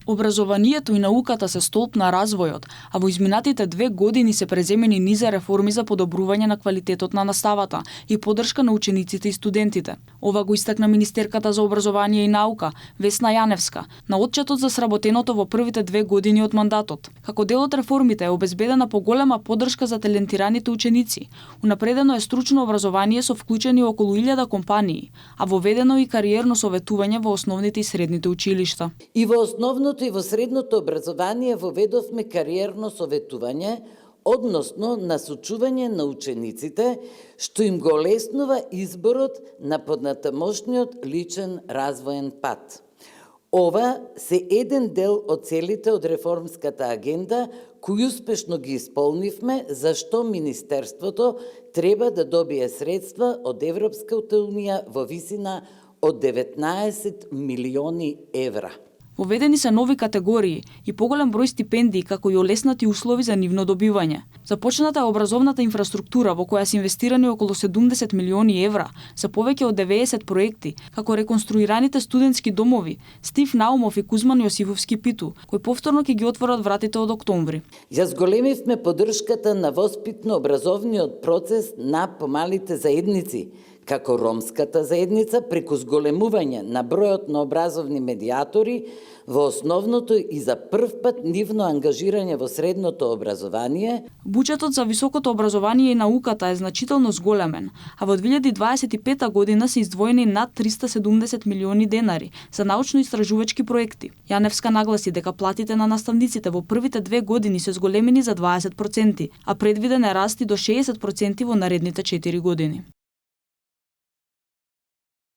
Образованието и науката се столб на развојот, а во изминатите 2 години се преземени низа реформи за подобрување на квалитетот на наставата и поддршка на учениците и студентите. Ова го истакна министерката за образование и наука, Весна Јаневска, на отчетот за сработеното во првите 2 години од мандатот. Како дел од реформите е обезбедена поголема поддршка за талентираните ученици. Унапредено е стручно образование со вклучени околу 1000 компании, а воведено и кариерно советување во основните и средните училишта. И во основното и во средното образование воведовме кариерно советување, односно насочување на учениците, што им го олеснува изборот на поднатамошниот личен развоен пат. Ова се еден дел од целите од реформската агенда, кои успешно ги исполнивме, зашто Министерството треба да добие средства од Европската унија во висина од 19 милиони евра. Воведени се нови категории и поголем број стипендии, како и олеснати услови за нивно добивање. Започната е образовната инфраструктура во која се инвестирани околу 70 милиони евра за повеќе од 90 проекти, како реконструираните студентски домови Стив Наумов и Кузман Јосифовски Питу, кои повторно ќе ги отворат вратите од октомври. Ја зголемивме поддршката на воспитно-образовниот процес на помалите заедници, како ромската заедница, преку зголемување на бројот на образовни медиатори во основното и за прв пат нивно ангажирање во средното образование. Буџетот за високото образование и науката е значително зголемен, а во 2025 година се издвоени над 370 милиони денари за научно-истражувачки проекти. Јаневска нагласи дека платите на наставниците во првите 2 години се зголемени за 20%, а предвиден е раст и до 60% во наредните 4 години.